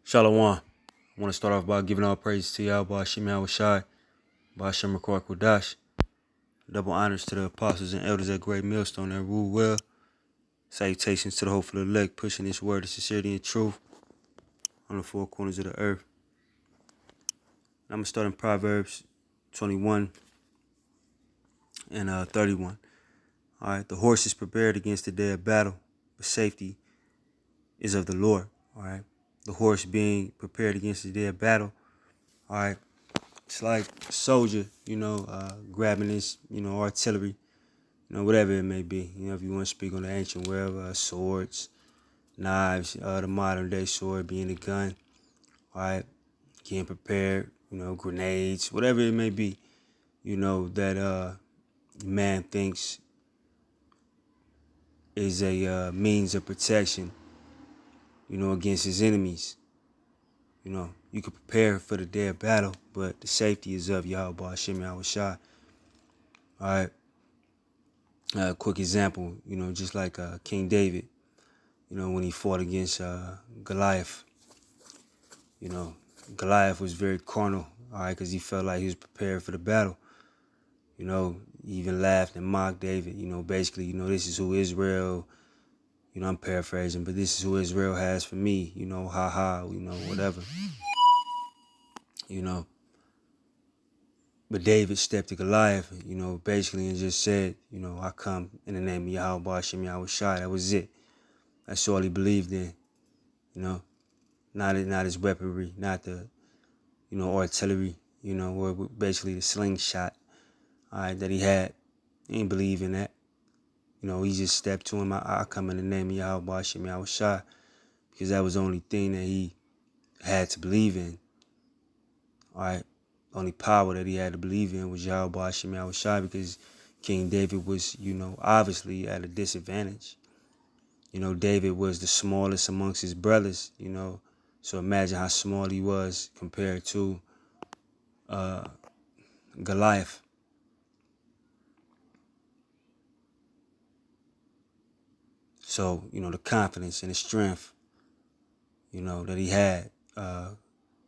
Shalom. I want to start off by giving all praise to Yahweh Hashem Yahushai, Ba'ashem Rakor Kodash. Double honors to the apostles and elders at Great Millstone that rule well. Salutations to the hopeful elect, pushing this word of sincerity and truth on the four corners of the earth. I'm going to start in Proverbs 21 and 31. All right, the horse is prepared against the day of battle, but safety is of the Lord. All right, the horse being prepared against the day of battle. All right, it's like a soldier, grabbing his, artillery, whatever it may be. If you want to speak on the ancient world, swords, knives, the modern day sword being a gun. All right, getting prepared, grenades, whatever it may be, that man thinks is a means of protection, against his enemies. You can prepare for the day of battle, but the safety is of Yahweh Hashem Yahushai. All right. Quick example, just like King David, when he fought against Goliath. Goliath was very carnal, all right, because he felt like he was prepared for the battle. He even laughed and mocked David, basically, this is who Israel, I'm paraphrasing, but this is who Israel has for me, whatever. But David stepped to Goliath, basically, and just said, I come in the name of Yahweh Hashem Yahushai. That was it. That's all he believed in, not his weaponry, not the, artillery, or basically the slingshot, all right, that he had. He didn't believe in that. He just stepped to him. I come in the name of Yahweh Hashem Yahushai, because that was the only thing that he had to believe in, all right. Only power that he had to believe in was Yahweh Hashem Yahushai, because King David was, obviously at a disadvantage. David was the smallest amongst his brothers, so imagine how small he was compared to Goliath. So, the confidence and the strength, that he had,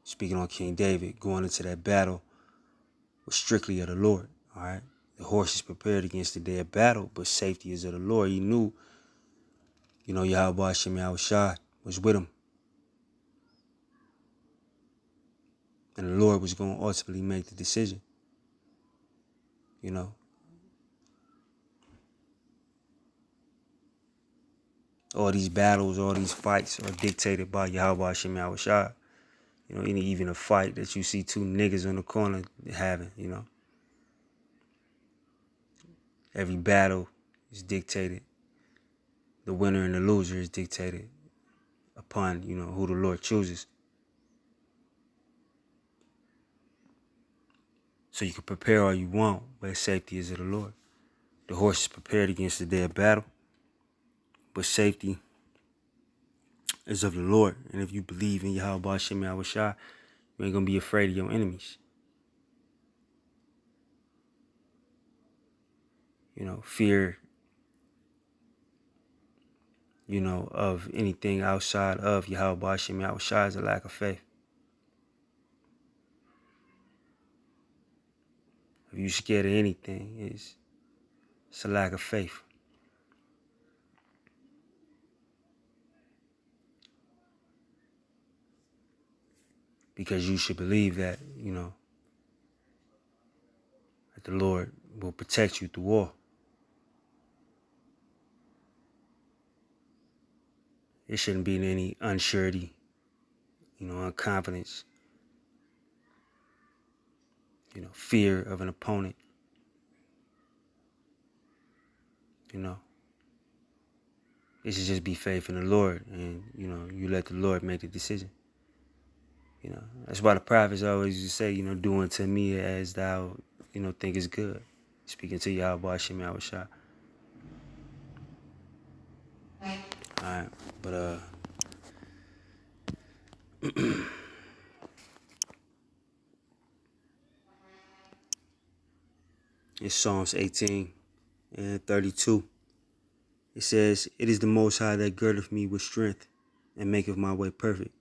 speaking on King David, going into that battle was strictly of the Lord, all right? The horse is prepared against the day of battle, but safety is of the Lord. He knew, Yahweh Hashem Yahushai was with him. And the Lord was going to ultimately make the decision, All these battles, all these fights are dictated by Yahweh Hashem Yahushai. Even a fight that you see two niggas on the corner having, Every battle is dictated. The winner and the loser is dictated upon, who the Lord chooses. So you can prepare all you want, but safety is of the Lord. The horse is prepared against the day of battle, but safety is of the Lord. And if you believe in Yahweh Hashem Yahushai, you ain't going to be afraid of your enemies. Fear, of anything outside of Yahweh Hashem Yahushai is a lack of faith. If you're scared of anything, it's a lack of faith. Because you should believe that, that the Lord will protect you through all. There shouldn't be any unsurety, unconfidence, fear of an opponent, It should just be faith in the Lord, and, you let the Lord make the decision. That's why the prophets always used to say, do unto me as thou, think is good. Speaking to Yahweh Hashem Yahushai. Alright, but it's Psalms 18 and 32. It says, "It is the Most High that girdeth me with strength and maketh my way perfect.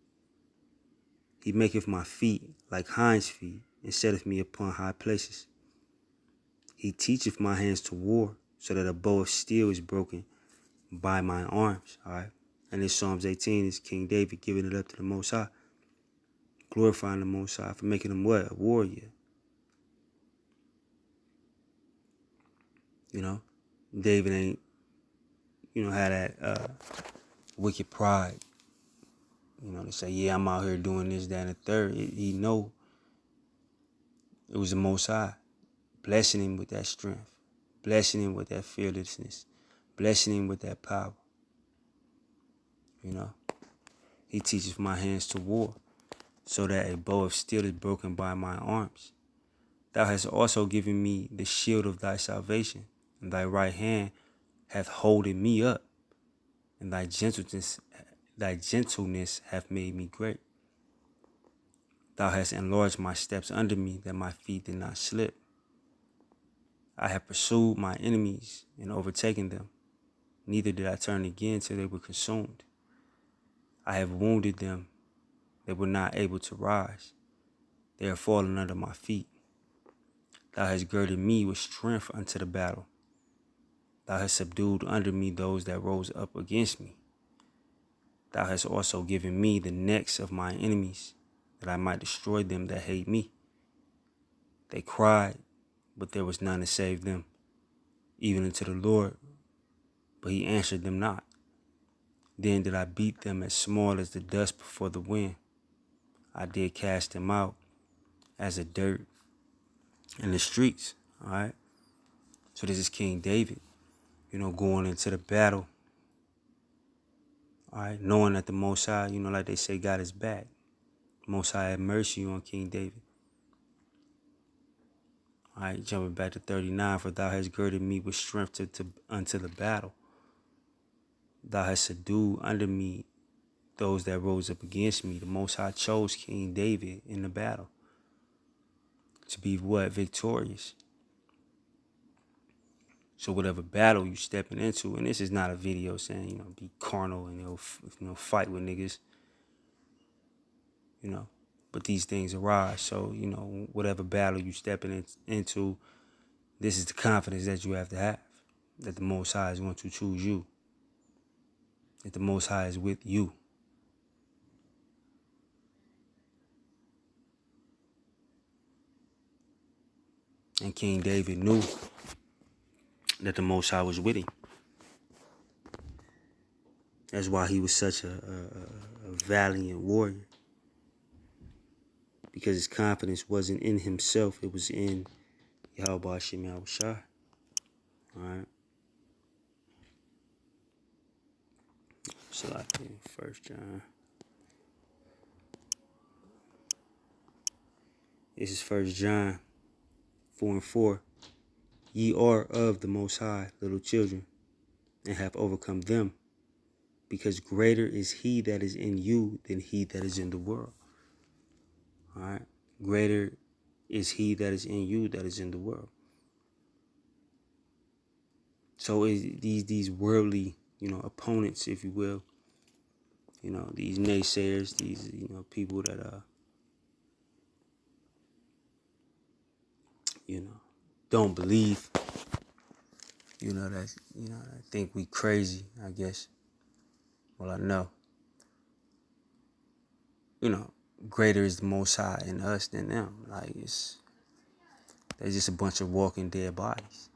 He maketh my feet like hinds' feet, and setteth me upon high places. He teacheth my hands to war, so that a bow of steel is broken by my arms. All right. And this Psalms 18 is King David giving it up to the Most High, glorifying the Most High for making him what? A warrior. You know, David ain't, had that wicked pride. To say, yeah, I'm out here doing this, that, and the third. He know it was the Most High blessing him with that strength, blessing him with that fearlessness, blessing him with that power. He teaches my hands to war, so that a bow of steel is broken by my arms. Thou hast also given me the shield of thy salvation, and thy right hand hath holding me up, and thy gentleness hath made me great. Thou hast enlarged my steps under me, that my feet did not slip. I have pursued my enemies and overtaken them, neither did I turn again till they were consumed. I have wounded them, they were not able to rise. They are fallen under my feet. Thou hast girded me with strength unto the battle. Thou hast subdued under me those that rose up against me. Thou hast also given me the necks of my enemies, that I might destroy them that hate me. They cried, but there was none to save them, even unto the Lord, but he answered them not. Then did I beat them as small as the dust before the wind. I did cast them out as a dirt in the streets. All right. So this is King David, going into the battle. All right. Knowing that the Most High, like they say, got his back. Most High had mercy on King David. All right. Jumping back to 39. For thou hast girded me with strength unto the battle. Thou hast subdued under me those that rose up against me. The Most High chose King David in the battle to be what? Victorious. So whatever battle you stepping into, and this is not a video saying, be carnal and, fight with niggas, but these things arise. So, whatever battle you stepping into, this is the confidence that you have to have, that the Most High is going to choose you, that the Most High is with you. And King David knew that the Most High was with him. That's why he was such a valiant warrior. Because his confidence wasn't in himself, it was in Yahweh Hashem Yahushua. Alright. So I think 1 John. This is 1 John 4:4. Ye are of the Most High, little children, and have overcome them, because greater is he that is in you than he that is in the world. All right? Greater is he that is in you that is in the world. So these worldly, opponents, if you will, these naysayers, these, people that, don't believe, that, I think we crazy, I guess. Well, I know. Greater is the Most High in us than them. Like, they're just a bunch of walking dead bodies.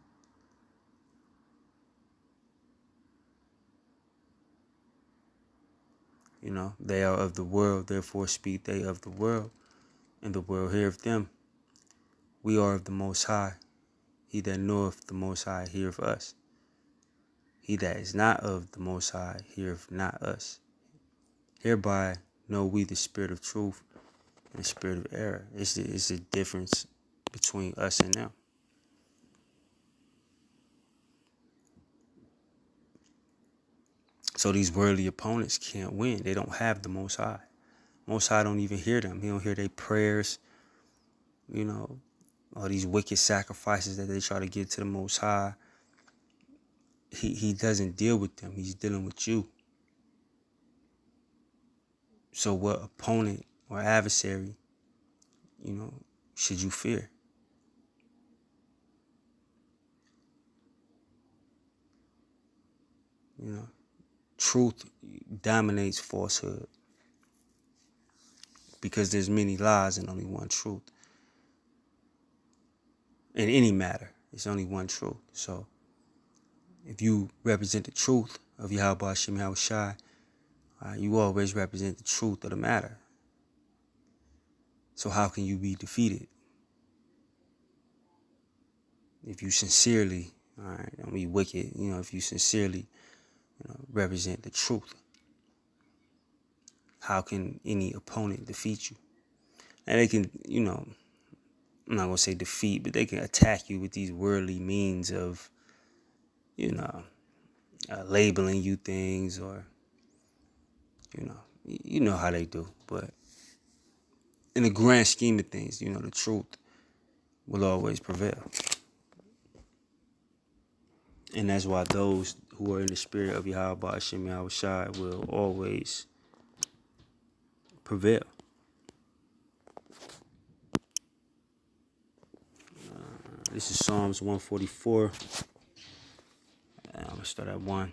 They are of the world, therefore speak they of the world, and the world heareth them. We are of the Most High. He that knoweth the Most High heareth us. He that is not of the Most High heareth not us. Hereby know we the spirit of truth and the spirit of error. It's the difference between us and them. So these worldly opponents can't win. They don't have the Most High. Most High don't even hear them. He don't hear their prayers, all these wicked sacrifices that they try to give to the Most High. He doesn't deal with them. He's dealing with you. So what opponent or adversary, should you fear? Truth dominates falsehood because there's many lies and only one truth. In any matter, it's only one truth. So if you represent the truth of Yahweh Hashem Yahushai, you always represent the truth of the matter. So how can you be defeated? If you sincerely, don't be wicked, if you sincerely represent the truth, how can any opponent defeat you? And they can, I'm not going to say defeat, but they can attack you with these worldly means of, labeling you things, or, you know how they do. But in the grand scheme of things, the truth will always prevail. And that's why those who are in the spirit of Yahweh Hashem Yahushai will always prevail. This is Psalms 144. I'm going to start at 1.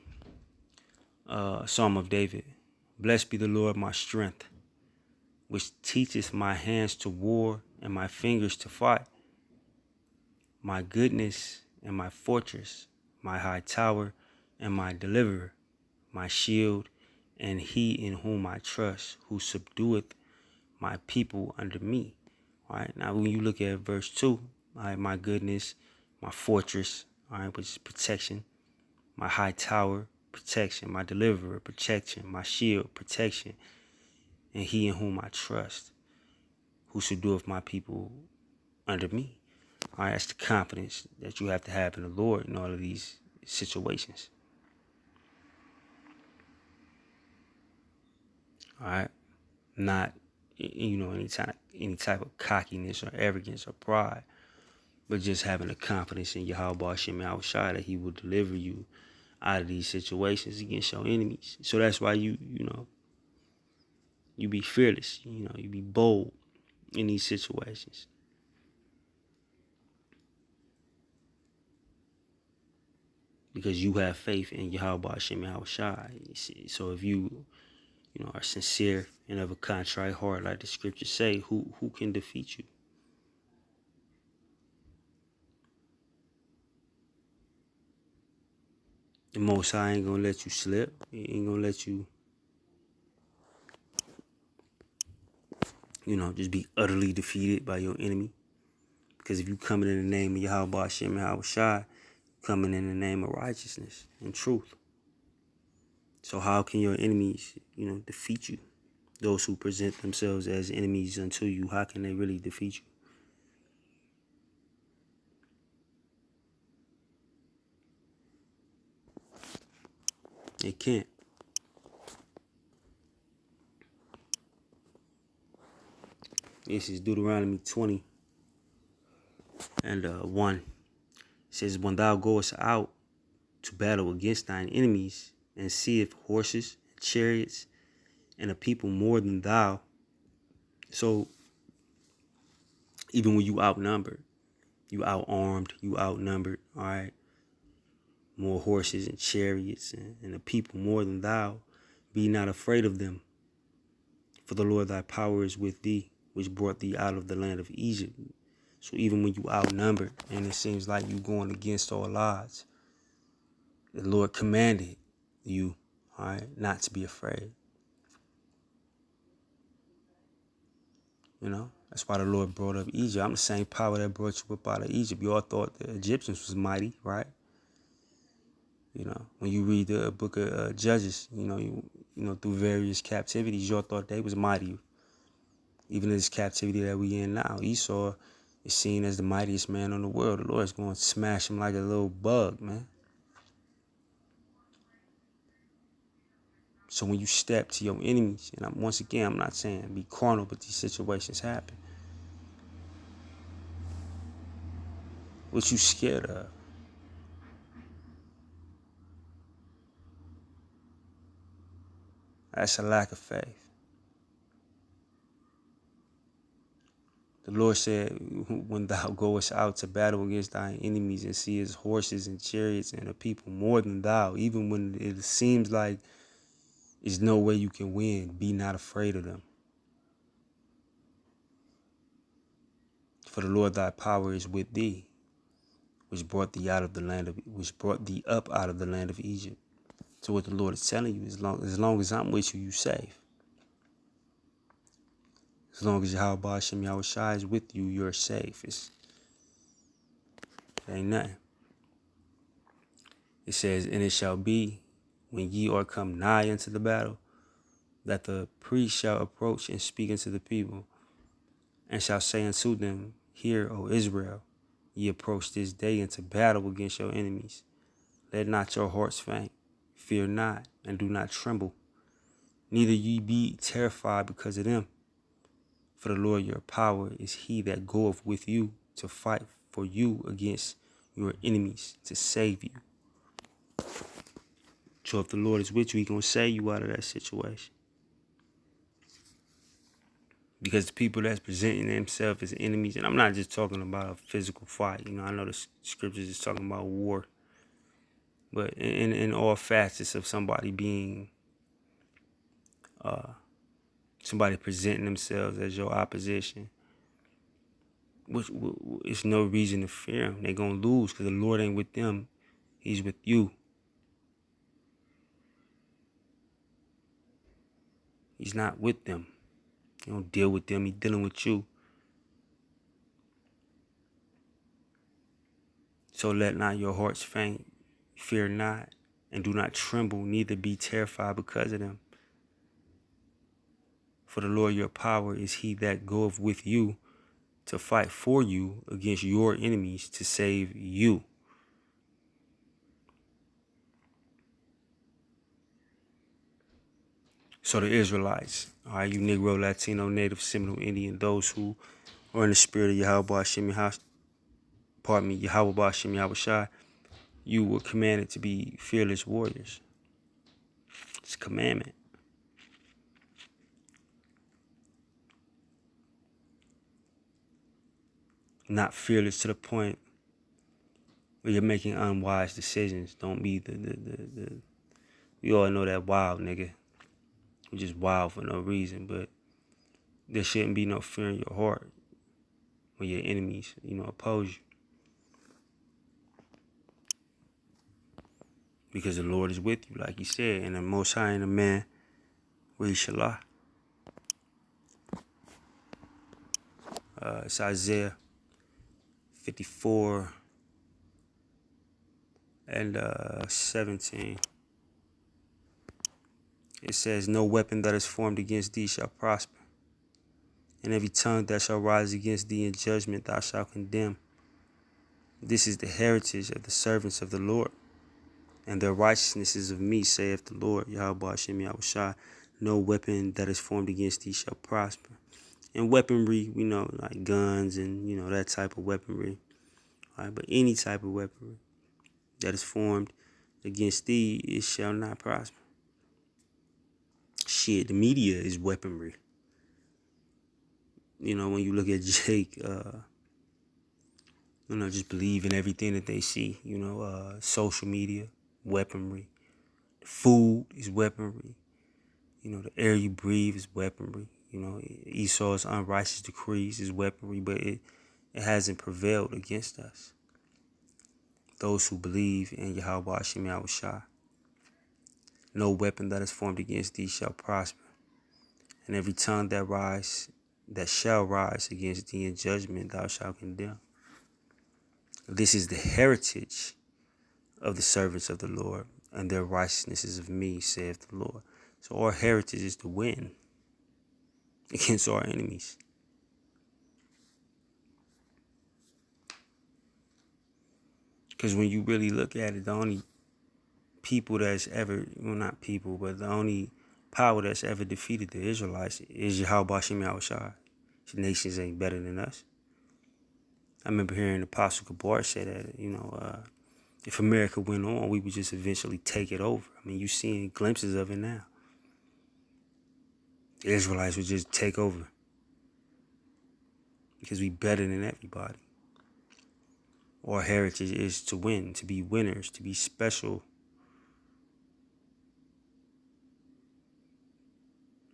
Psalm of David. Blessed be the Lord my strength, which teacheth my hands to war and my fingers to fight. My goodness and my fortress, my high tower and my deliverer, my shield, and he in whom I trust, who subdueth my people under me. All right. Now, when you look at verse 2, all right, my goodness, my fortress, all right, which is protection, my high tower, protection, my deliverer, protection, my shield, protection, and he in whom I trust, who subdueth my people under me. All right, that's the confidence that you have to have in the Lord in all of these situations. All right, not any type of cockiness or arrogance or pride, but just having the confidence in Yahweh Hashem Yahushai that He will deliver you out of these situations against your enemies. So that's why you be fearless. You be bold in these situations. Because you have faith in Yahweh Hashem Yahushai. So if you are sincere and of a contrite heart, like the scriptures say, who can defeat you? The Most High ain't gonna let you slip. He ain't gonna let you, just be utterly defeated by your enemy. Because if you coming in the name of Yahweh Hashem Yahushai, coming in the name of righteousness and truth. So how can your enemies, defeat you? Those who present themselves as enemies unto you, how can they really defeat you? They can't. This is Deuteronomy 20 and 1. It says, when thou goest out to battle against thine enemies, and seest horses, chariots, and a people more than thou. So even when you outnumbered, you outarmed, you outnumbered, all right, more horses and chariots and a people more than thou, be not afraid of them. For the Lord thy power is with thee, which brought thee out of the land of Egypt. So even when you outnumbered and it seems like you going against all odds, the Lord commanded you, all right, not to be afraid. That's why the Lord brought up Egypt. I'm the same power that brought you up out of Egypt. You all thought the Egyptians was mighty, right? When you read the book of Judges, through various captivities, you all thought they was mighty. Even in this captivity that we in now, Esau is seen as the mightiest man on the world. The Lord's going to smash him like a little bug, man. So when you step to your enemies, and once again, I'm not saying be carnal, but these situations happen. What you scared of? That's a lack of faith. The Lord said, when thou goest out to battle against thine enemies and seest horses and chariots and a people more than thou, even when it seems like there's no way you can win, be not afraid of them. For the Lord thy power is with thee, which brought thee up out of the land of Egypt. So what the Lord is telling you, as long as I'm with you, you safe. As long as Yahweh Hashem Yahushua is with you, you're safe. It ain't nothing. It says, and it shall be, when ye are come nigh unto the battle, that the priest shall approach and speak unto the people, and shall say unto them, Hear, O Israel, ye approach this day into battle against your enemies. Let not your hearts faint, fear not, and do not tremble. Neither ye be terrified because of them. For the Lord your power is he that goeth with you to fight for you against your enemies, to save you. So if the Lord is with you, he's going to save you out of that situation. Because the people that's presenting themselves as enemies, and I'm not just talking about a physical fight. You know, I know the scriptures is talking about war. But in all facets of somebody being, somebody presenting themselves as your opposition, it's no reason to fear them. They're going to lose because the Lord ain't with them. He's with you. He's not with them. You don't deal with them. He's dealing with you. So let not your hearts faint. Fear not, and do not tremble, neither be terrified because of them. For the Lord your power is he that goeth with you to fight for you against your enemies, to save you. So the Israelites, all right, you Negro, Latino, Native, Seminole, Indian, those who are in the spirit of Yahweh Hashem Yahushai, you were commanded to be fearless warriors. It's a commandment. Not fearless to the point where you're making unwise decisions. Don't be we all know that wild nigga. You're just wild for no reason, but there shouldn't be no fear in your heart when your enemies, oppose you. Because the Lord is with you, like he said, and the Most High and the man where he shall lie. It's Isaiah 54 and 17. It says, no weapon that is formed against thee shall prosper, and every tongue that shall rise against thee in judgment thou shalt condemn. This is the heritage of the servants of the Lord, and their righteousness is of me, saith the Lord, Yahweh Hashem Yahushua. No weapon that is formed against thee shall prosper. And weaponry, we know, like guns and, that type of weaponry. All right, but any type of weaponry that is formed against thee, it shall not prosper. Shit, the media is weaponry. When you look at Jake, just believe in everything that they see. Social media, weaponry. Food is weaponry. The air you breathe is weaponry. Esau's unrighteous decrees is weaponry, but it hasn't prevailed against us. Those who believe in Yahweh Hashem Yahushua. No weapon that is formed against thee shall prosper, and every tongue that shall rise against thee in judgment thou shalt condemn. This is the heritage of the servants of the Lord, and their righteousness is of me, saith the Lord. So our heritage is to win against our enemies. Because when you really look at it, the only people that's ever, not people, but the only power that's ever defeated the Israelites is Yahweh Hashem Yahushua. The nations ain't better than us. I remember hearing Apostle Gabar say that, if America went on, we would just eventually take it over. I mean, you're seeing glimpses of it now. The Israelites would just take over. because we better than everybody. Our heritage is to win, to be winners, to be special.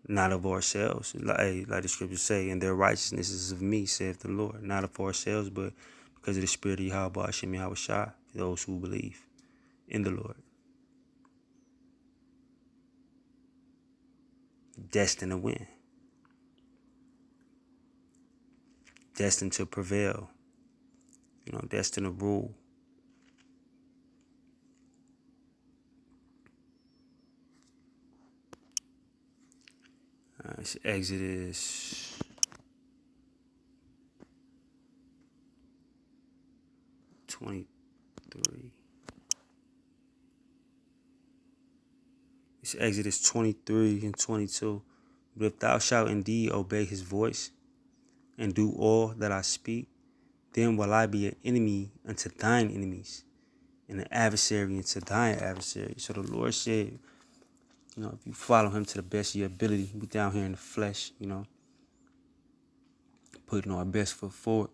Not of ourselves, like the scriptures say, and their righteousness is of me, saith the Lord. Not of ourselves, but because of the spirit of Yahweh Hashem Yahweh Shai, those who believe in the Lord. Destined to win. Destined to prevail. Destined to rule. It's Exodus 23. It's Exodus 23 and 22. But if thou shalt indeed obey his voice, and do all that I speak, then will I be an enemy unto thine enemies, and an adversary unto thine adversary. So the Lord said, if you follow him to the best of your ability, we down here in the flesh, putting our best foot forward.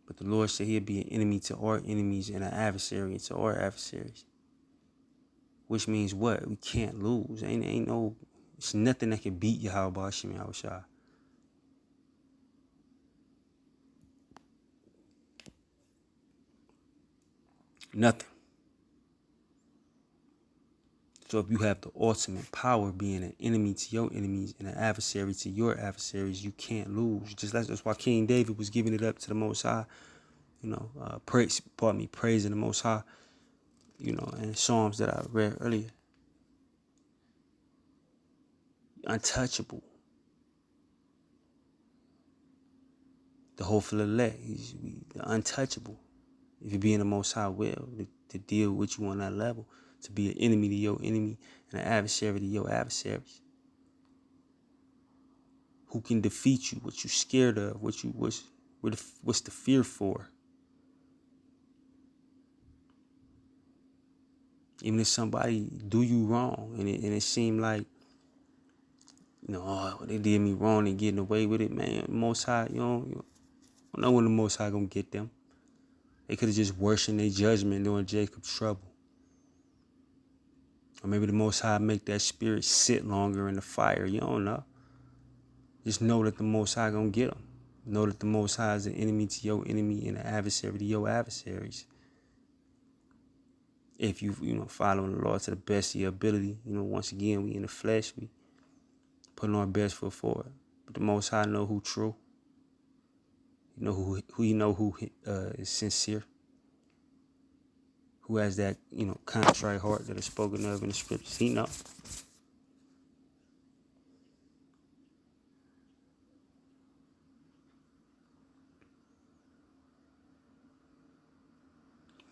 But the Lord said he'll be an enemy to our enemies and an adversary to our adversaries. Which means what? We can't lose. It's nothing that can beat Yahweh Hashem Yahweh Shai. Nothing. So if you have the ultimate power, being an enemy to your enemies and an adversary to your adversaries, you can't lose. That's why King David was giving it up to the Most High. Praising the Most High. In Psalms that I read earlier. Untouchable. The hopeful elect. He's untouchable. If you be in the Most High will, to deal with you on that level. To be an enemy to your enemy and an adversary to your adversaries. Who can defeat you? What you scared of? What's the fear for? Even if somebody do you wrong and it seemed like, they did me wrong and getting away with it, man. Most High, you don't know when the Most High gonna get them. They could have just worsened their judgment during Jacob's trouble. Or maybe the Most High make that spirit sit longer in the fire. You don't know. Just know that the Most High gonna get them. Know that the Most High is an enemy to your enemy and an adversary to your adversaries. If you, following the Lord to the best of your ability, once again, we in the flesh, we putting our best foot forward. But the Most High know who true. Who is sincere. Who has that, contrite heart that is spoken of in the scriptures. He know.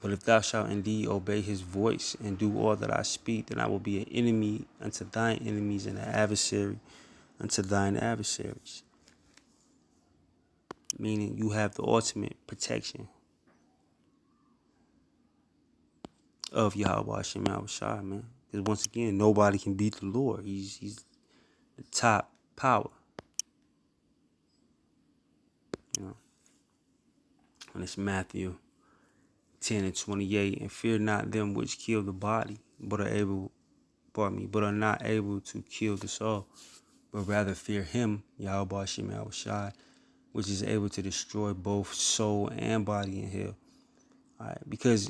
But if thou shalt indeed obey his voice and do all that I speak, then I will be an enemy unto thine enemies and an adversary unto thine adversaries. Meaning you have the ultimate protection of Yahweh Hashem Yahweh Shai, man. Because once again, nobody can beat the Lord. He's the top power. And it's Matthew 10 and 28. And fear not them which kill the body, but are not able to kill the soul, but rather fear him, Yahweh Hashem Yahweh Shai, which is able to destroy both soul and body in hell. All right, because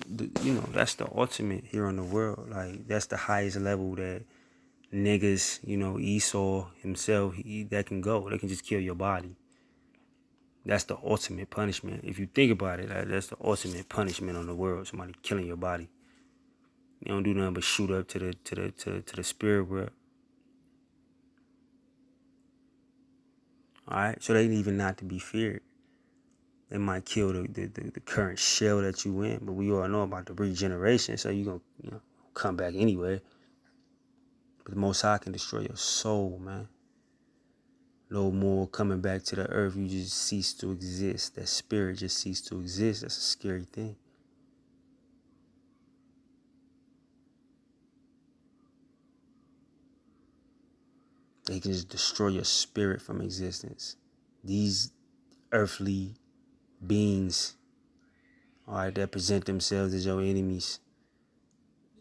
that's the ultimate here in the world. Like that's the highest level that niggas, Esau himself, that can go. They can just kill your body. That's the ultimate punishment. If you think about it, that's the ultimate punishment on the world. Somebody killing your body. You don't do nothing but shoot up to the spirit world. All right, so they even not to be feared. They might kill the current shell that you in, but we all know about the regeneration, so you gonna come back anyway. But the Most High can destroy your soul, man. No more coming back to the earth. You just cease to exist. That spirit just ceased to exist. That's a scary thing. They can just destroy your spirit from existence. These earthly beings, all right, that present themselves as your enemies.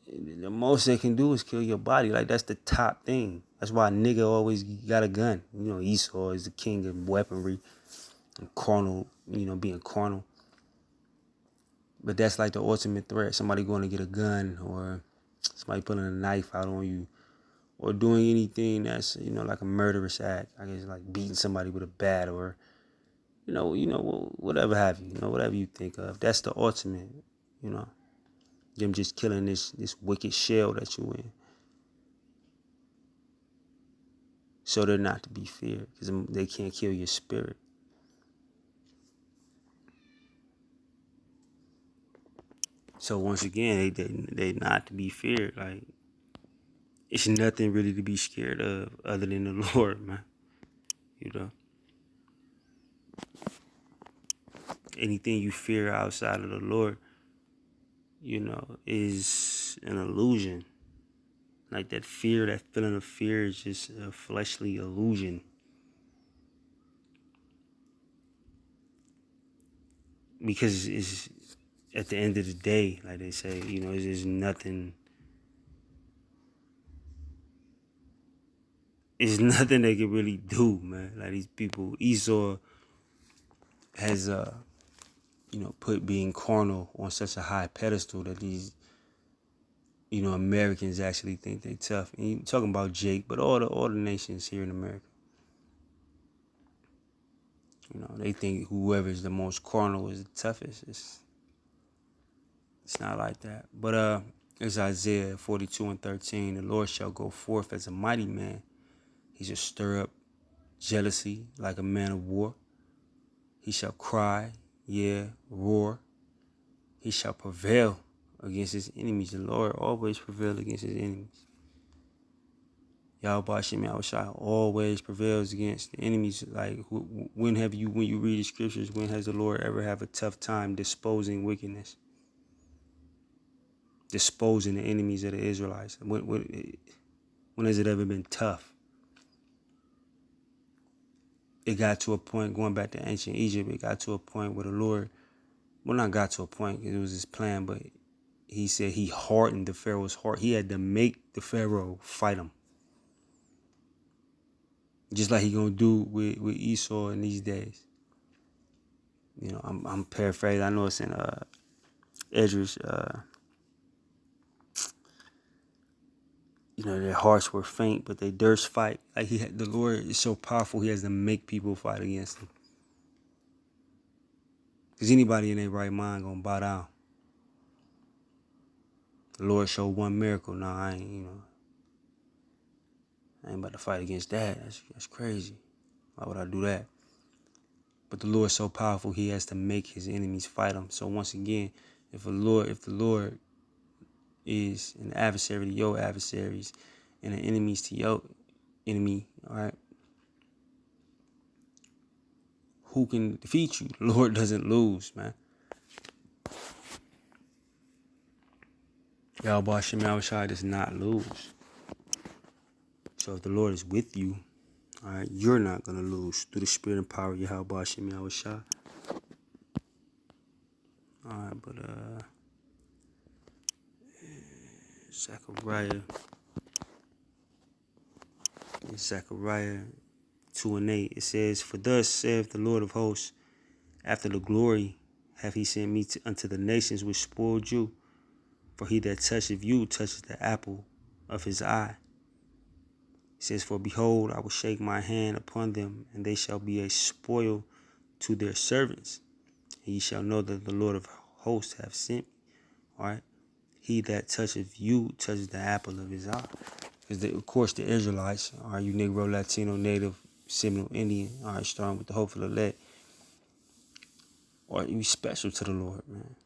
The most they can do is kill your body. Like, that's the top thing. That's why a nigga always got a gun. You know, Esau is the king of weaponry and carnal, being carnal. But that's like the ultimate threat. Somebody going to get a gun, or somebody pulling a knife out on you, or doing anything that's, like a murderous act. I guess like beating somebody with a bat, or, whatever have you, whatever you think of. That's the ultimate, them just killing this wicked shell that you in. So they're not to be feared, because they can't kill your spirit. So once again, they not to be feared. Like, it's nothing really to be scared of other than the Lord, man. Anything you fear outside of the Lord, is an illusion. Like, that fear, that feeling of fear is just a fleshly illusion. Because it's, at the end of the day, like they say, it's just nothing. It's nothing they can really do, man. Like, these people, Esau has, put being carnal on such a high pedestal that these, Americans actually think they tough. And you talking about Jake, but all the nations here in America. They think whoever is the most carnal is the toughest. It's not like that. But it's Isaiah 42:13. The Lord shall go forth as a mighty man. He shall stir up jealousy like a man of war. He shall cry, roar. He shall prevail against his enemies. The Lord always prevails against his enemies. Yahweh Shem Yahushua always prevails against the enemies. Like, when you read the scriptures, when has the Lord ever have a tough time disposing wickedness? Disposing the enemies of the Israelites? When has it ever been tough? It got to a point, going back to ancient Egypt, it got to a point where the Lord, not got to a point, it was his plan, but he said he hardened the Pharaoh's heart. He had to make the Pharaoh fight him. Just like he gonna do with Esau in these days. I'm paraphrasing. I know it's in Esdras. Their hearts were faint, but they durst fight. Like, the Lord is so powerful, he has to make people fight against him. Because anybody in their right mind gonna bow down. The Lord showed one miracle. No, I ain't about to fight against that. That's crazy. Why would I do that? But the Lord is so powerful, he has to make his enemies fight him. So once again, if the Lord is an adversary to your adversaries and an enemy to your enemy, all right, who can defeat you? The Lord doesn't lose, man. Yahweh Shem Yahushua does not lose. So if the Lord is with you, all right, you're not going to lose through the spirit and power of Yahweh Shem Yahushua. All right, but Zechariah 2:8, it says, "For thus saith the Lord of hosts, after the glory hath he sent me unto the nations which spoiled you. For he that toucheth you touches the apple of his eye. It says, for behold, I will shake my hand upon them, and they shall be a spoil to their servants. And ye shall know that the Lord of hosts hath sent me." All right. He that toucheth you touches the apple of his eye. Because, of course, the Israelites, are you Negro, Latino, Native, Seminole, Indian, all right, starting with the hopeful elect, are you special to the Lord, man?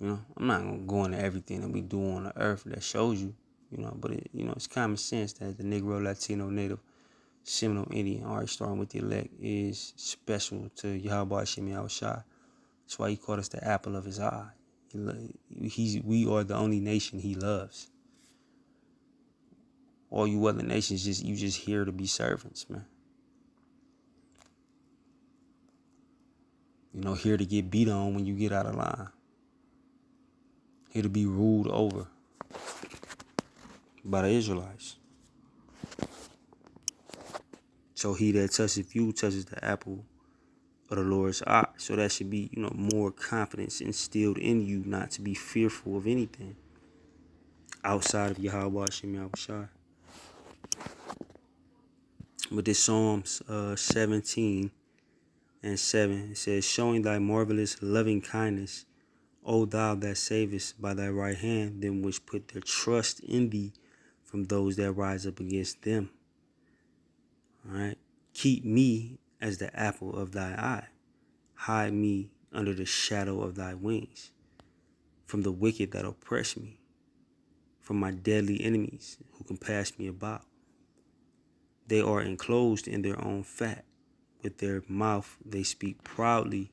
I'm not going to go into everything that we do on the earth that shows you, but it's common sense that the Negro, Latino, Native, Seminole, Indian, all right, starting with the elect, is special to Yahweh Shem Yahushua. That's why he called us the apple of his eye. We are the only nation he loves. All you other nations, you just here to be servants, man. Here to get beat on when you get out of line. Here to be ruled over by the Israelites. So he that toucheth you touches the apple of the Lord's eye. So that should be, more confidence instilled in you not to be fearful of anything outside of Yahweh Hashem Yahushai. But this Psalms 17:7, it says, showing thy marvelous loving kindness, O thou that savest by thy right hand them which put their trust in thee from those that rise up against them. All right. Keep me as the apple of thy eye. Hide me under the shadow of thy wings, from the wicked that oppress me, from my deadly enemies who compass me about. They are enclosed in their own fat. With their mouth they speak proudly.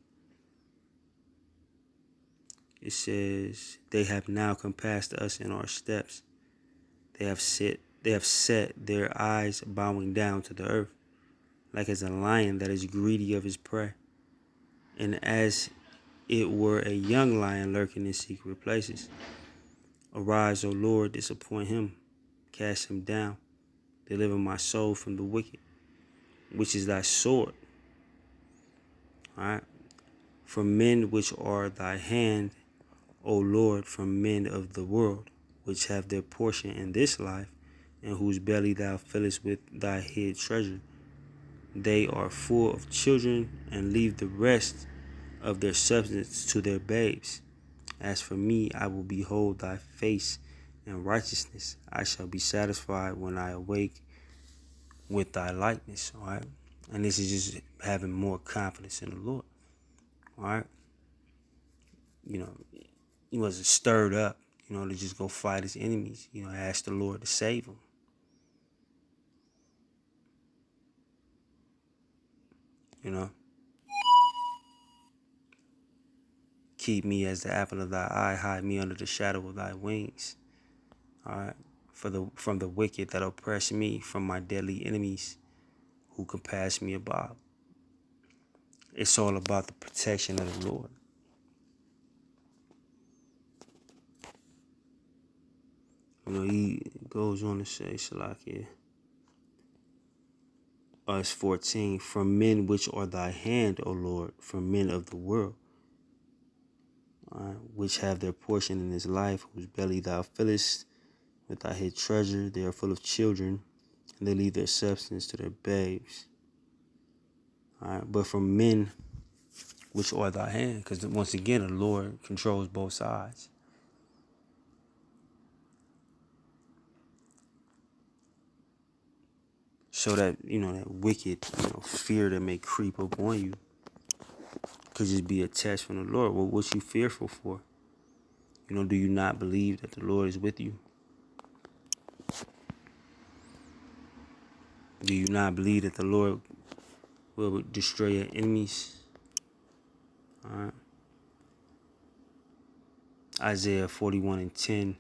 It says, they have now compassed us in our steps. They have set their eyes bowing down to the earth, like as a lion that is greedy of his prey, and as it were a young lion lurking in secret places. Arise, O Lord, disappoint him, cast him down, deliver my soul from the wicked, which is thy sword. All right. From men which are thy hand, O Lord, from men of the world, which have their portion in this life, and whose belly thou fillest with thy hid treasure. They are full of children, and leave the rest of their substance to their babes. As for me, I will behold thy face in righteousness. I shall be satisfied when I awake with thy likeness. All right. And this is just having more confidence in the Lord. All right. He wasn't stirred up, to just go fight his enemies. Ask the Lord to save him. Keep me as the apple of thy eye. Hide me under the shadow of thy wings. All right. From the wicked that oppress me, from my deadly enemies who compass me about. It's all about the protection of the Lord. He goes on to say, Salakia, verse 14, from men which are thy hand, O Lord, from men of the world, which have their portion in this life, whose belly thou fillest with thy hid treasure. They are full of children, and they leave their substance to their babes. All right, but from men which are thy hand, because once again, the Lord controls both sides. So that, that wicked, fear that may creep up on you could just be a test from the Lord. Well, what you fearful for? Do you not believe that the Lord is with you? Do you not believe that the Lord will destroy your enemies? All right. Isaiah 41:10.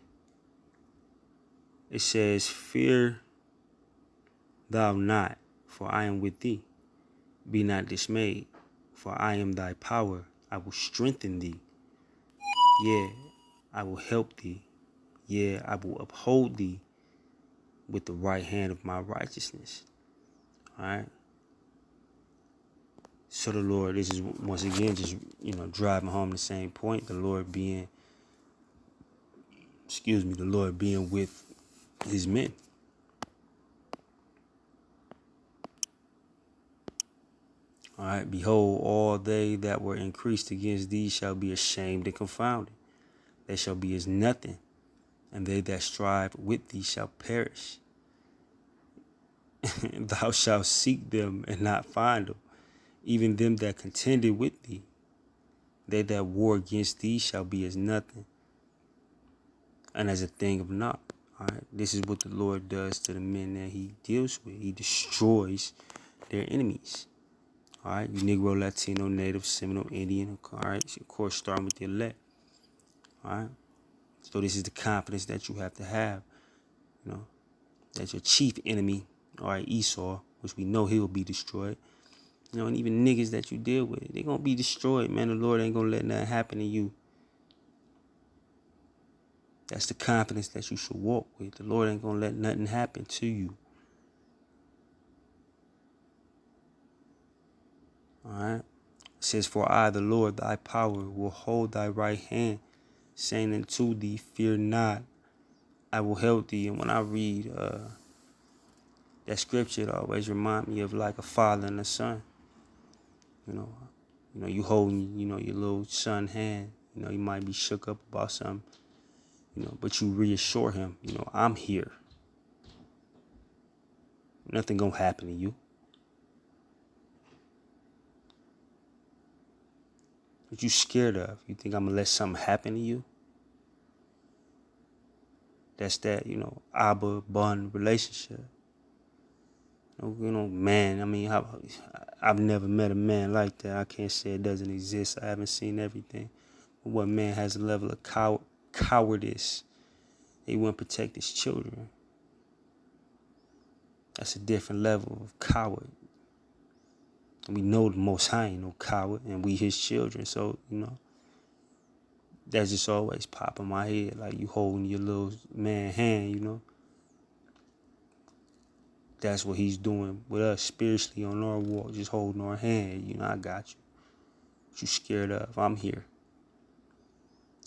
It says, fear thou not, for I am with thee. Be not dismayed, for I am thy power. I will strengthen thee. Yeah, I will help thee. Yeah, I will uphold thee with the right hand of my righteousness. All right. So the Lord, this is once again just, driving home the same point. The Lord being with his men. All right. Behold, all they that were increased against thee shall be ashamed and confounded. They shall be as nothing, and they that strive with thee shall perish. Thou shalt seek them and not find them, even them that contended with thee. They that war against thee shall be as nothing, and as a thing of naught. All right. This is what the Lord does to the men that he deals with. He destroys their enemies. All right. You Negro, Latino, Native, Seminole, Indian. All right. Of course, starting with the elect. All right. So this is the confidence that you have to have, that your chief enemy, all right, Esau, which we know he will be destroyed, You know, and even niggas that you deal with, they gonna be destroyed, man. The Lord ain't gonna let nothing happen to you. That's the confidence that you should walk with. The Lord ain't gonna let nothing happen to you. All right. It says, "For I, the Lord, thy power, will hold thy right hand, saying unto thee, fear not, I will help thee." And when I read that scripture, it always remind me of like a father and a son. You know, you holding, your little son hand. You know, he might be shook up about something. You know, but you reassure him. You know, I'm here. Nothing gonna happen to you. What you scared of? You think I'm gonna let something happen to you? That's that, Abba Bun relationship. Man, I mean, I've never met a man like that. I can't say it doesn't exist. I haven't seen everything. But what man has a level of cowardice? He wouldn't protect his children. That's a different level of coward. And we know the Most High ain't no coward, and we his children. So, that's just always pop in my head. Like you holding your little man hand, That's what he's doing with us spiritually on our walk, just holding our hand. I got you. What you scared of? I'm here.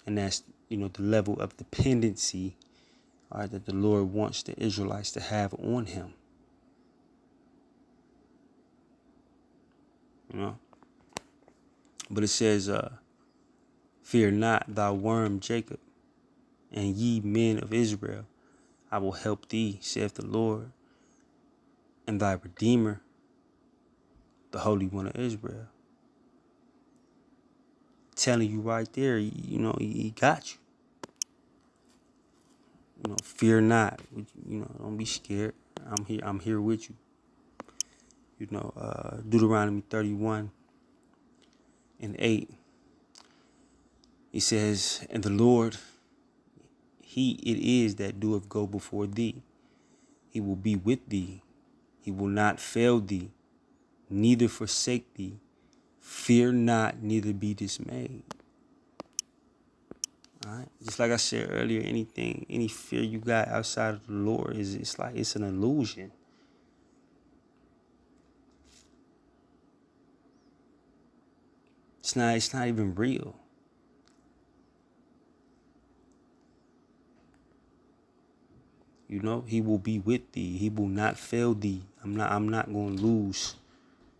And that's, the level of dependency, all right, that the Lord wants the Israelites to have on him. But it says, fear not, thou worm Jacob, and ye men of Israel, I will help thee, saith the Lord, and thy Redeemer, the Holy One of Israel. Telling you right there, he got you. Fear not. Don't be scared. I'm here with you. Deuteronomy 31:8. He says, and the Lord, he it is that doeth go before thee. He will be with thee. He will not fail thee, neither forsake thee. Fear not, neither be dismayed. All right. Just like I said earlier, any fear you got outside of the Lord it's an illusion. It's not even real. He will be with thee. He will not fail thee. I'm not going to lose.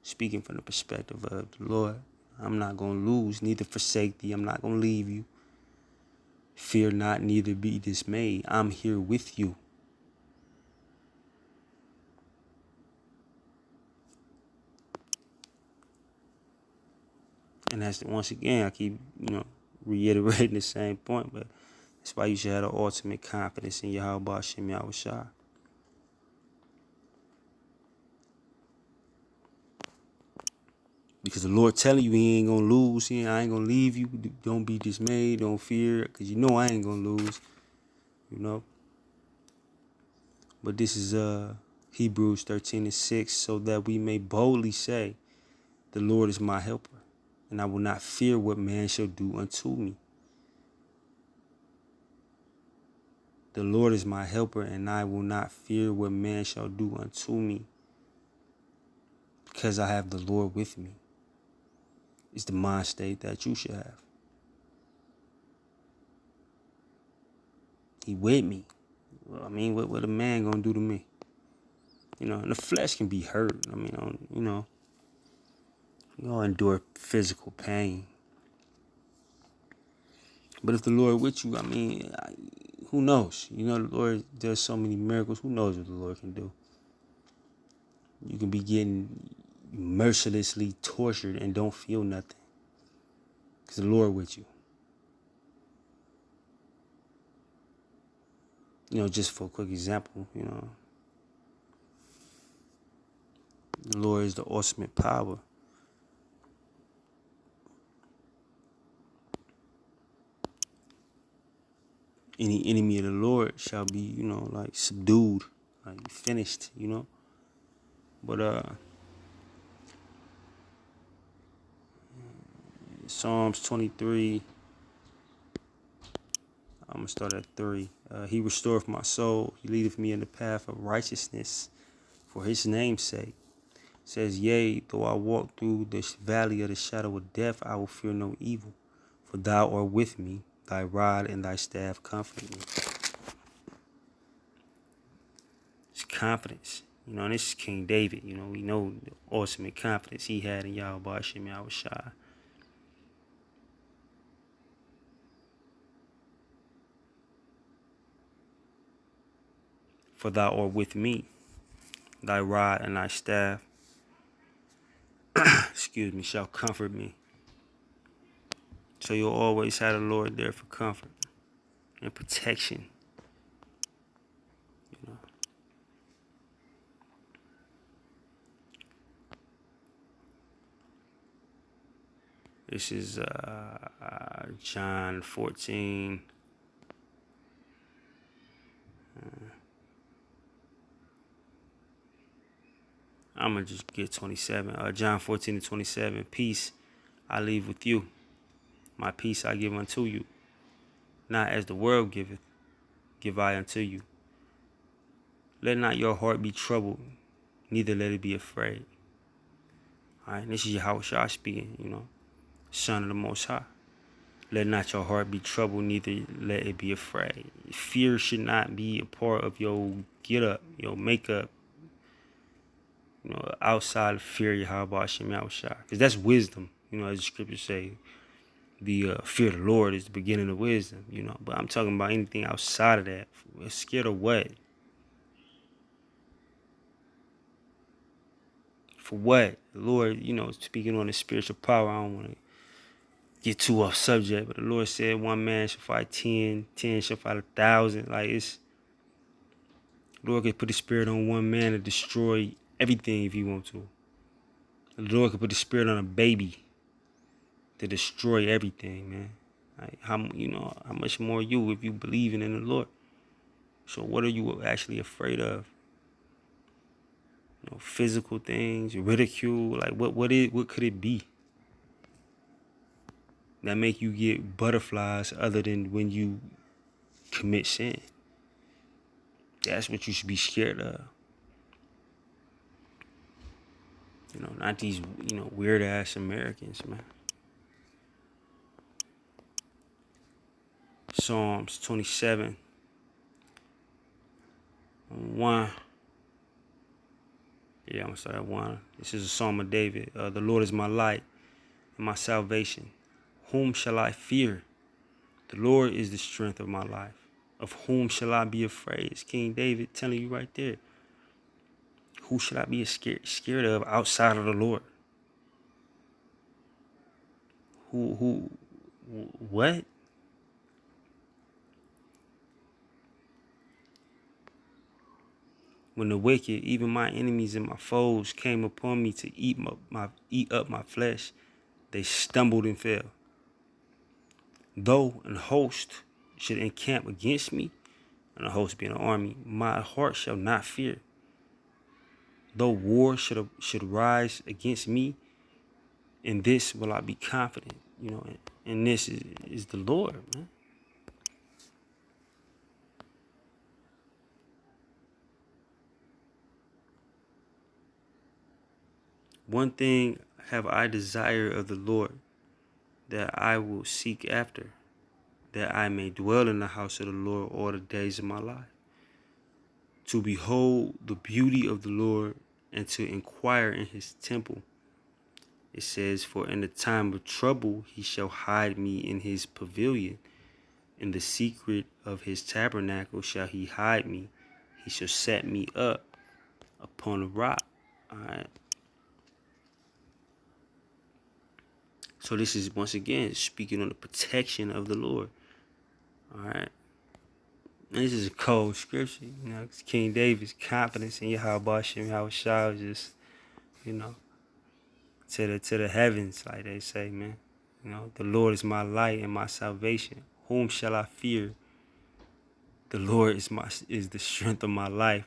Speaking from the perspective of the Lord, I'm not going to lose, neither forsake thee. I'm not going to leave you. Fear not, neither be dismayed. I'm here with you. And that's, once again, I keep, reiterating the same point, but that's why you should have the ultimate confidence in Yahweh Hashem Yahushua. Because the Lord telling you he ain't going to lose. I ain't going to leave you. Don't be dismayed. Don't fear. Because I ain't going to lose. But this is Hebrews 13:6. So that we may boldly say, the Lord is my helper, and I will not fear what man shall do unto me. The Lord is my helper, and I will not fear what man shall do unto me, because I have the Lord with me. It's the mind state that you should have. He with me. Well, I mean, what a man gonna do to me? And the flesh can be hurt. I mean, you all endure physical pain. But if the Lord with you, I mean, who knows? The Lord does so many miracles. Who knows what the Lord can do? You can be getting mercilessly tortured and don't feel nothing, because the Lord with you. Just for a quick example, the Lord is the ultimate power. Any enemy of the Lord shall be, subdued, finished, But Psalms 23. I'm going to start at 3. He restoreth my soul. He leadeth me in the path of righteousness for his name's sake. It says, yea, though I walk through this valley of the shadow of death, I will fear no evil. For thou art with me. Thy rod and thy staff comfort me. It's confidence. You know, and this is King David. You know, we know the ultimate confidence he had in Yahweh Hashem Yahushua. For thou art with me. Thy rod and thy staff, excuse me, shall comfort me. So you'll always have the Lord there for comfort and protection. You know. This is John 14. I'm going to just get 27. John 14 to 27. Peace I leave with you. My peace I give unto you. Not as the world giveth, give I unto you. Let not your heart be troubled, neither let it be afraid. All right, this is Yahushua speaking, you know, Son of the Most High. Let not your heart be troubled, neither let it be afraid. Fear should not be a part of your get up, your makeup, you know, outside of fear, Yahweh Hashem Yahushua. Because that's wisdom, you know, as the scriptures say. The fear of the Lord is the beginning of wisdom, you know. But I'm talking about anything outside of that. We're scared of what? For what? The Lord, you know, speaking on the spiritual power, I don't want to get too off subject, but the Lord said 1 man shall fight 10, 10 shall fight 1,000. Like, it's, the Lord could put the spirit on 1 man to destroy everything if he want to. The Lord could put the spirit on a baby to destroy everything, man. Like, how much more you if you believing in the Lord? So what are you actually afraid of? You know, physical things, ridicule, like what could it be that make you get butterflies other than when you commit sin? That's what you should be scared of. You know, not these, you know, weird ass Americans, man. Psalms 27, 1. Yeah, I'm gonna start at 1. This is a Psalm of David. The Lord is my light and my salvation. Whom shall I fear? The Lord is the strength of my life. Of whom shall I be afraid? It's King David telling you right there. Who should I be scared of outside of the Lord? What? When the wicked, even my enemies and my foes, came upon me to eat up my flesh, they stumbled and fell. Though an host should encamp against me, and a host being an army, my heart shall not fear. Though war should rise against me, in this will I be confident. You know, and this is the Lord, man. One thing have I desired of the Lord, that I will seek after, that I may dwell in the house of the Lord all the days of my life, to behold the beauty of the Lord and to inquire in his temple. It says, for in the time of trouble he shall hide me in his pavilion. In the secret of his tabernacle shall he hide me. He shall set me up upon a rock. All right. So this is, once again, speaking on the protection of the Lord. All right. And this is a cold scripture. You know, it's King David's confidence in Yahweh Hashem Yahushua, just, you know, to the heavens, like they say, man. You know, the Lord is my light and my salvation. Whom shall I fear? The Lord is the strength of my life.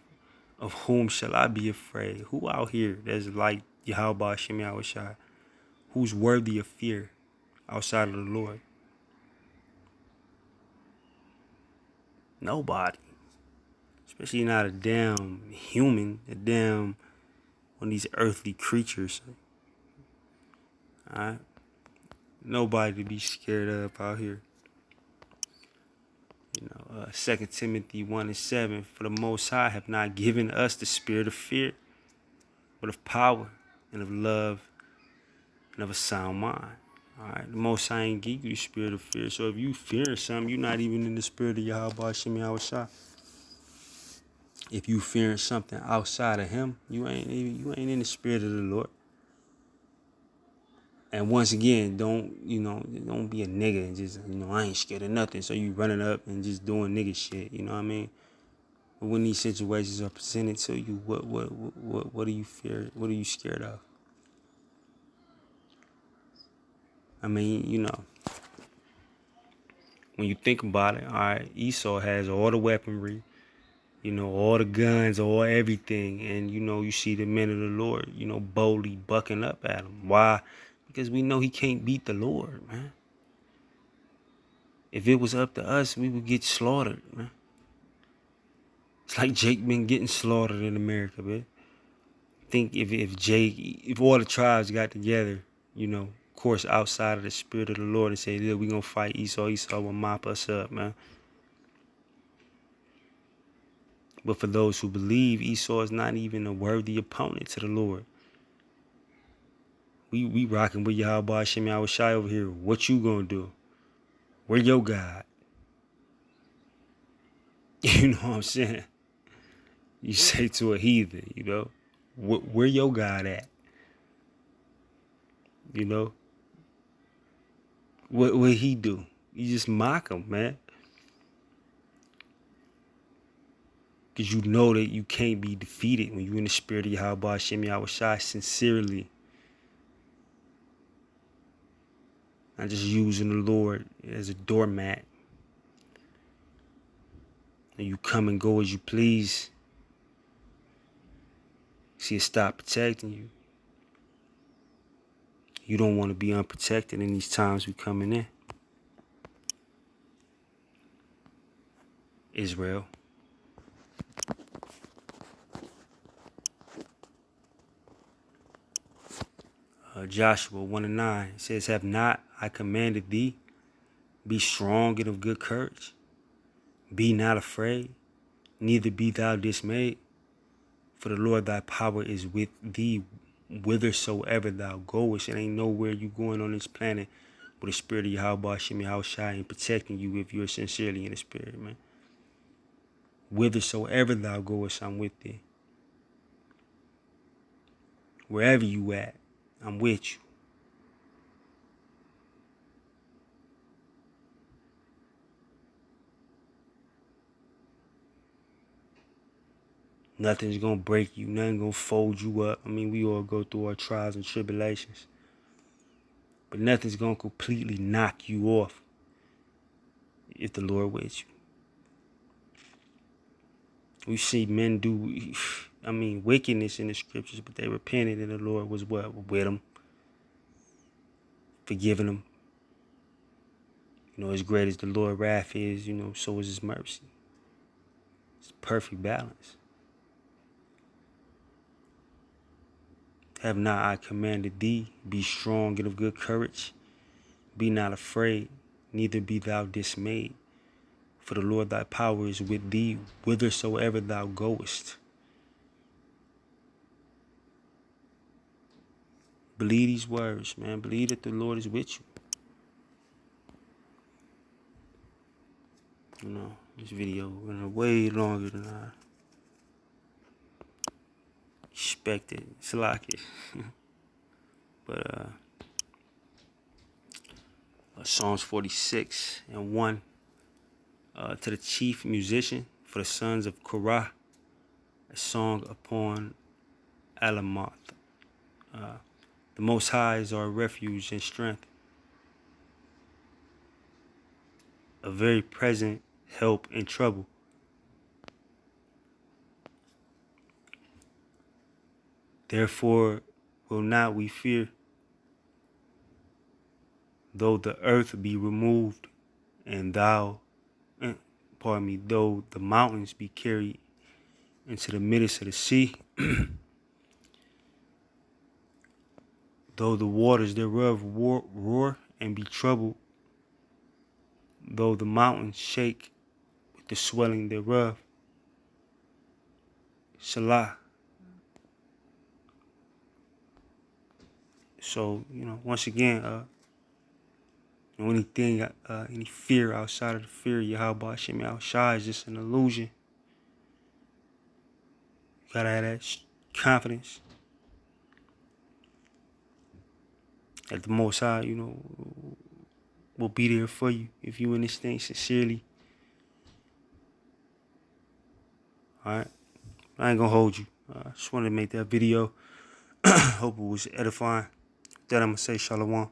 Of whom shall I be afraid? Who out here that's like Yahweh Hashem Yahushua? Who's worthy of fear? outside of the Lord? Nobody. Especially not a damn human, a damn one of these earthly creatures. Alright? Nobody to be scared of out here. 2 Timothy 1:7, for the Most High have not given us the spirit of fear, but of power and of love and of a sound mind. All right, the Most High ain't give you the spirit of fear. So if you fearing something, you're not even in the spirit of Yahweh Shem Yahushua. If you fearing something outside of Him, you ain't in the spirit of the Lord. And once again, don't be a nigga and just I ain't scared of nothing. So you running up and just doing nigga shit. You know what I mean? But when these situations are presented to you, what do you fear? What are you scared of? I mean, when you think about it, all right, Esau has all the weaponry, all the guns, all everything. And, you see the men of the Lord, boldly bucking up at him. Why? Because we know he can't beat the Lord, man. If it was up to us, we would get slaughtered, man. It's like Jake been getting slaughtered in America, man. Think if all the tribes got together, of course, outside of the spirit of the Lord and say, look, we gonna fight Esau. Esau will mop us up, man. But for those who believe, Esau is not even a worthy opponent to the Lord. We rocking with Yahweh Shem Yahushai over here. What you gonna do? Where your God? You know what I'm saying? You say to a heathen, where your God at? What he do? You just mock him, man. Because you know that you can't be defeated when you're in the spirit of Yahweh Shem Yahushai sincerely. Not just using the Lord as a doormat. And you come and go as you please. See, it stop protecting you. You don't want to be unprotected in these times we coming in. Israel. Joshua 1:9 says, have not I commanded thee, be strong and of good courage. Be not afraid, neither be thou dismayed. For the Lord thy power is with thee whithersoever thou goest. It ain't nowhere you going on this planet with the spirit of Yahweh Shem Yahushai and protecting you if you're sincerely in the spirit, man. Whithersoever thou goest, I'm with thee. Wherever you at, I'm with you. Nothing's gonna break you. Nothing gonna fold you up. I mean, we all go through our trials and tribulations. But nothing's gonna completely knock you off if the Lord with you. We see men do, wickedness in the scriptures, but they repented and the Lord was what? With them. Forgiving them. As great as the Lord's wrath is, so is his mercy. It's perfect balance. Have not I commanded thee, be strong and of good courage. Be not afraid, neither be thou dismayed. For the Lord thy power is with thee, whithersoever thou goest. Believe these words, man. Believe that the Lord is with you. This video went way longer than I expected. Slack it. But Psalms 46:1. To the chief musician for the sons of Korah, a song upon Alamoth. The Most High is our refuge and strength, a very present help in trouble. Therefore will not we fear, though the earth be removed, and though the mountains be carried into the midst of the sea, though the waters thereof roar and be troubled, though the mountains shake with the swelling thereof. Salah. So, once again, anything, any fear outside of the fear of Yahweh Hashem Yahushua is just an illusion. You gotta have that confidence that the Most High, will be there for you if you in this thing sincerely. Alright? I ain't gonna hold you. I just wanted to make that video. Hope it was edifying. With that, I'm gonna say shalom.